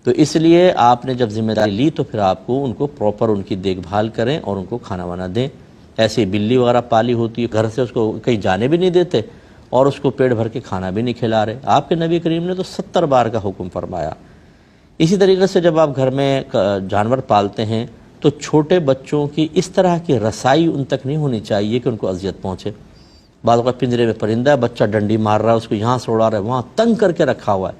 تو اس لیے آپ نے جب ذمہ داری لی تو پھر آپ کو ان کو پراپر ان کی دیکھ بھال کریں اور ان کو کھانا وانا دیں۔ ایسی بلی وغیرہ پالی ہوتی ہے گھر سے اس کو کہیں جانے بھی نہیں دیتے اور اس کو پیٹ بھر کے کھانا بھی نہیں کھلا رہے، آپ کے نبی کریم نے تو 70 بار کا حکم فرمایا۔ اسی طریقے سے جب آپ گھر میں جانور پالتے ہیں تو چھوٹے بچوں کی اس طرح کی رسائی ان تک نہیں ہونی چاہیے کہ ان کو اذیت پہنچے۔ بعض اوقات پنجرے میں پرندہ ہے، بچہ ڈنڈی مار رہا ہے، اس کو یہاں سے اڑا رہا ہے، وہاں تنگ کر کے رکھا ہوا ہے،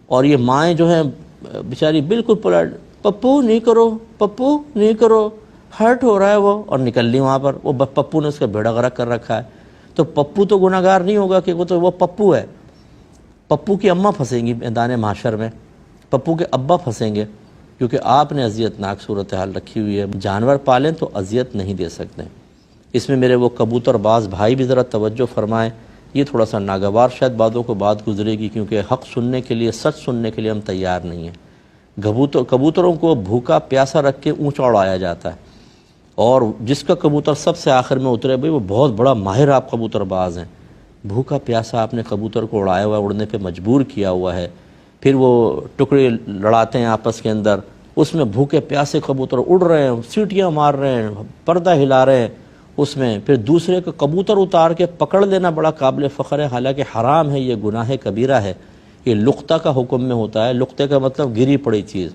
اور یہ مائیں جو ہیں بیچاری بالکل پلٹ، پپو نہیں کرو، پپو نہیں کرو، ہرٹ ہو رہا ہے وہ، اور نکل لی وہاں پر، وہ پپو نے اس کا بیڑا غرق کر رکھا ہے۔ تو پپو تو گناہ گار نہیں ہوگا کہ وہ پپو ہے، پپو کی اماں پھنسیں گی میدان محشر میں، پپو کے ابا پھنسیں گے، کیونکہ آپ نے اذیت ناک صورتحال رکھی ہوئی ہے۔ جانور پالیں تو اذیت نہیں دے سکتے۔ اس میں میرے وہ کبوتر باز بھائی بھی ذرا توجہ فرمائیں، یہ تھوڑا سا ناگوار شاید بعضوں کو بات گزرے گی، کیونکہ حق سننے کے لیے، سچ سننے کے لیے ہم تیار نہیں ہیں۔ کبوتروں کو بھوکا پیاسا رکھ کے اونچا اڑایا جاتا ہے، اور جس کا کبوتر سب سے آخر میں اترے بھائی وہ بہت بڑا ماہر آپ کبوتر باز ہیں۔ بھوکا پیاسا آپ نے کبوتر کو اڑایا ہوا ہے، اڑنے پہ مجبور کیا ہوا ہے، پھر وہ ٹکڑے لڑاتے ہیں آپس کے اندر، اس میں بھوکے پیاسے کبوتر اڑ رہے ہیں، سیٹیاں مار رہے ہیں، پردہ ہلا رہے ہیں، اس میں پھر دوسرے کا کبوتر اتار کے پکڑ لینا بڑا قابل فخر ہے، حالانکہ حرام ہے، یہ گناہ کبیرہ ہے۔ یہ لقطہ کا حکم میں ہوتا ہے، لقطے کا مطلب گری پڑی چیز،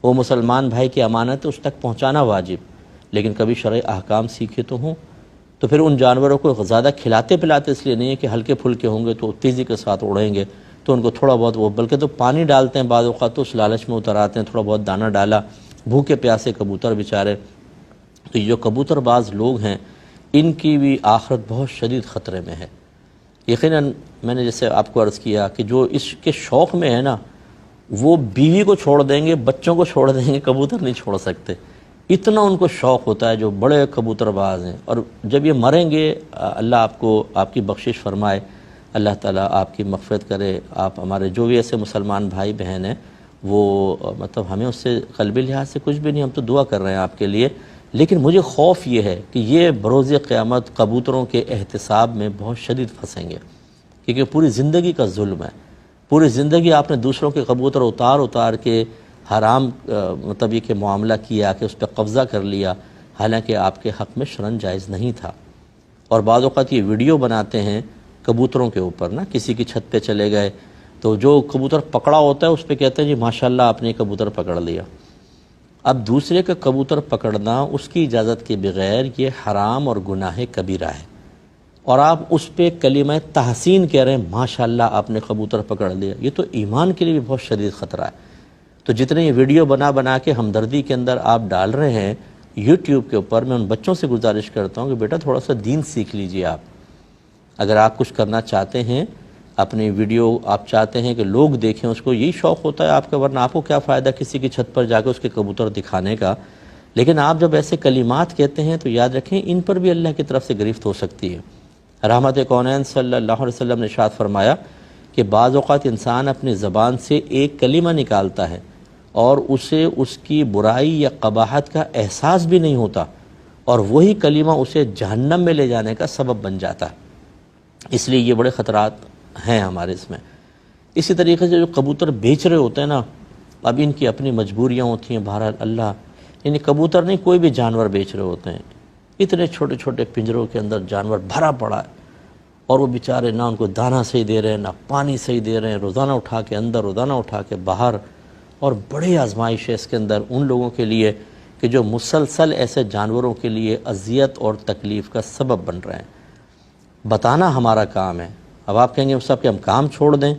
وہ مسلمان بھائی کی امانت ہے، اس تک پہنچانا واجب، لیکن کبھی شرعی احکام سیکھے تو ہوں۔ تو پھر ان جانوروں کو زیادہ کھلاتے پلاتے اس لیے نہیں ہے کہ ہلکے پھلکے ہوں گے تو تیزی کے ساتھ اڑیں گے، تو ان کو تھوڑا بہت وہ، بلکہ تو پانی ڈالتے ہیں بعض اوقات، تو اس لالچ میں اتر آتے ہیں، تھوڑا بہت دانہ ڈالا، بھوکے پیاسے کبوتر بیچارے۔ تو یہ جو کبوتر باز لوگ ہیں ان کی بھی آخرت بہت شدید خطرے میں ہے۔ یقیناً میں نے جیسے آپ کو عرض کیا کہ جو اس کے شوق میں ہے نا، وہ بیوی کو چھوڑ دیں گے، بچوں کو چھوڑ دیں گے، کبوتر نہیں چھوڑ سکتے، اتنا ان کو شوق ہوتا ہے جو بڑے کبوتر باز ہیں۔ اور جب یہ مریں گے، اللہ آپ کو آپ کی بخشش فرمائے، اللہ تعالیٰ آپ کی مغفرت کرے، آپ ہمارے جو بھی ایسے مسلمان بھائی بہن ہیں وہ مطلب ہمیں اس سے قلبی لحاظ سے کچھ بھی نہیں، ہم تو دعا کر رہے ہیں آپ کے لیے، لیکن مجھے خوف یہ ہے کہ یہ بروز قیامت کبوتروں کے احتساب میں بہت شدید پھنسیں گے، کیونکہ پوری زندگی کا ظلم ہے، پوری زندگی آپ نے دوسروں کے کبوتر اتار کے حرام مطلب یہ کہ معاملہ کیا کہ اس پہ قبضہ کر لیا، حالانکہ آپ کے حق میں شرعاً جائز نہیں تھا۔ اور بعض اوقات یہ ویڈیو بناتے ہیں کبوتروں کے اوپر نا، کسی کی چھت پہ چلے گئے تو جو کبوتر پکڑا ہوتا ہے اس پہ کہتے ہیں جی ماشاءاللہ آپ نے کبوتر پکڑ لیا۔ اب دوسرے کا کبوتر پکڑنا اس کی اجازت کے بغیر یہ حرام اور گناہ کبیرہ ہے، اور آپ اس پہ کلمہ تحسین کہہ رہے ہیں ماشاءاللہ آپ نے کبوتر پکڑ لیا، یہ تو ایمان کے لیے بھی بہت شدید خطرہ ہے۔ تو جتنے یہ ویڈیو بنا کے ہمدردی کے اندر آپ ڈال رہے ہیں یوٹیوب کے اوپر، میں ان بچوں سے گزارش کرتا ہوں کہ بیٹا تھوڑا سا دین سیکھ لیجئے آپ، اگر آپ کچھ کرنا چاہتے ہیں، اپنی ویڈیو آپ چاہتے ہیں کہ لوگ دیکھیں، اس کو یہی شوق ہوتا ہے آپ کا، ورنہ آپ کو کیا فائدہ کسی کی چھت پر جا کے اس کے کبوتر دکھانے کا۔ لیکن آپ جب ایسے کلمات کہتے ہیں تو یاد رکھیں ان پر بھی اللہ کی طرف سے گرفت ہو سکتی ہے۔ رحمت کونین صلی اللہ علیہ وسلم نے ارشاد فرمایا کہ بعض اوقات انسان اپنی زبان سے ایک کلمہ نکالتا ہے اور اسے اس کی برائی یا قباحت کا احساس بھی نہیں ہوتا، اور وہی کلمہ اسے جہنم میں لے جانے کا سبب بن جاتا ہے۔ اس لیے یہ بڑے خطرات ہیں ہمارے اس میں۔ اسی طریقے سے جو کبوتر بیچ رہے ہوتے ہیں نا، اب ان کی اپنی مجبوریاں ہوتی ہیں، بہرحال اللہ، یعنی کبوتر نہیں کوئی بھی جانور بیچ رہے ہوتے ہیں، اتنے چھوٹے چھوٹے پنجروں کے اندر جانور بھرا پڑا ہے، اور وہ بیچارے نہ ان کو دانہ صحیح دے رہے ہیں، نہ پانی صحیح دے رہے ہیں، روزانہ اٹھا کے اندر، روزانہ اٹھا کے باہر، اور بڑی آزمائش ہے اس کے اندر ان لوگوں کے لیے کہ جو مسلسل ایسے جانوروں کے لیے اذیت اور تکلیف کا سبب بن رہے ہیں۔ بتانا ہمارا کام ہے۔ اب آپ کہیں گے صاحب کہ ہم کام چھوڑ دیں،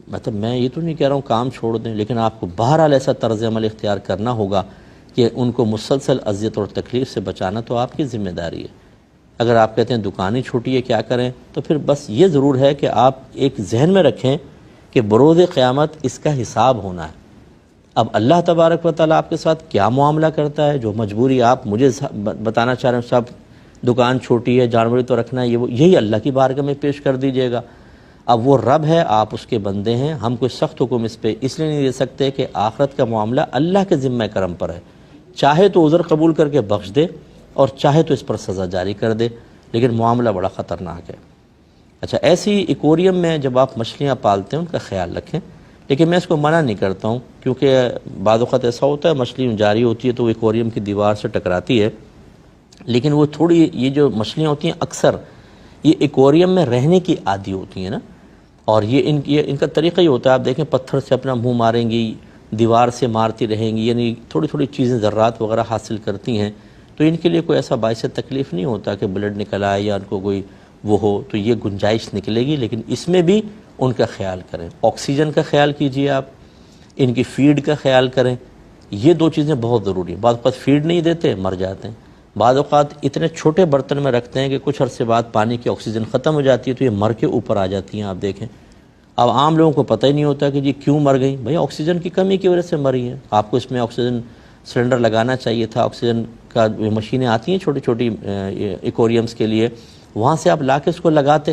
مطلب میں یہ تو نہیں کہہ رہا ہوں کام چھوڑ دیں، لیکن آپ کو بہرحال ایسا طرز عمل اختیار کرنا ہوگا کہ ان کو مسلسل اذیت اور تکلیف سے بچانا تو آپ کی ذمہ داری ہے۔ اگر آپ کہتے ہیں دکان ہی چھوٹی ہے کیا کریں، تو پھر بس یہ ضرور ہے کہ آپ ایک ذہن میں رکھیں کہ بروز قیامت اس کا حساب ہونا ہے۔ اب اللہ تبارک و تعالیٰ آپ کے ساتھ کیا معاملہ کرتا ہے، جو مجبوری آپ مجھے بتانا چاہ رہے ہیں صاحب دکان چھوٹی ہے، جانوری تو رکھنا ہے، یہی اللہ کی بارگاہ میں پیش کر دیجئے گا۔ اب وہ رب ہے، آپ اس کے بندے ہیں، ہم کوئی سخت حکم اس پہ اس لیے نہیں دے سکتے کہ آخرت کا معاملہ اللہ کے ذمہ کرم پر ہے، چاہے تو عذر قبول کر کے بخش دے اور چاہے تو اس پر سزا جاری کر دے، لیکن معاملہ بڑا خطرناک ہے۔ اچھا، ایسی ایکویریم میں جب آپ مچھلیاں پالتے ہیں ان کا خیال رکھیں، لیکن میں اس کو منع نہیں کرتا ہوں، کیونکہ بعض اوقات ایسا ہوتا ہے مچھلی جاری ہوتی ہے تو وہ ایکویریم کی دیوار سے ٹکراتی ہے، لیکن وہ تھوڑی یہ جو مچھلیاں ہوتی ہیں اکثر یہ ایکویریم میں رہنے کی عادی ہوتی ہیں نا، اور یہ ان کا طریقہ ہی ہوتا ہے، آپ دیکھیں پتھر سے اپنا منہ ماریں گی، دیوار سے مارتی رہیں گی، یعنی تھوڑی تھوڑی چیزیں ذرات وغیرہ حاصل کرتی ہیں، تو ان کے لیے کوئی ایسا باعث تکلیف نہیں ہوتا کہ بلڈ نکل آئے یا ان کو کوئی وہ ہو، تو یہ گنجائش نکلے گی، لیکن اس میں بھی ان کا خیال کریں، آکسیجن کا خیال کیجئے، آپ ان کی فیڈ کا خیال کریں، یہ دو چیزیں بہت ضروری ہیں۔ بعض اوقات فیڈ نہیں دیتے مر جاتے ہیں، بعض اوقات اتنے چھوٹے برتن میں رکھتے ہیں کہ کچھ عرصے بعد پانی کی آکسیجن ختم ہو جاتی ہے تو یہ مر کے اوپر آ جاتی ہیں، آپ دیکھیں۔ اب عام لوگوں کو پتہ ہی نہیں ہوتا کہ جی کیوں مر گئی، بھئی آکسیجن کی کمی کی وجہ سے مری ہیں، آپ کو اس میں آکسیجن سلنڈر لگانا چاہیے تھا، آکسیجن کا مشینیں آتی ہیں چھوٹی چھوٹی ایکویریمز کے لیے، وہاں سے آپ لا کے اس کو لگاتے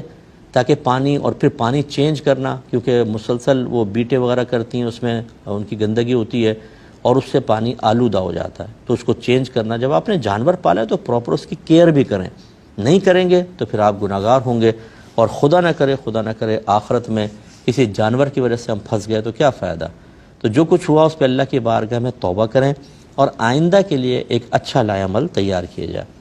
تاکہ پانی، اور پھر پانی چینج کرنا، کیونکہ مسلسل وہ بیٹیں وغیرہ کرتی ہیں، اس میں ان کی گندگی ہوتی ہے اور اس سے پانی آلودہ ہو جاتا ہے، تو اس کو چینج کرنا۔ جب آپ نے جانور پالا ہے تو پراپر اس کی کیئر بھی کریں، نہیں کریں گے تو پھر آپ گناہگار ہوں گے، اور خدا نہ کرے آخرت میں کسی جانور کی وجہ سے ہم پھنس گئے تو کیا فائدہ۔ تو جو کچھ ہوا اس پہ اللہ کی بارگاہ میں توبہ کریں، اور آئندہ کے لیے ایک اچھا لائحہ عمل تیار کیا جائے۔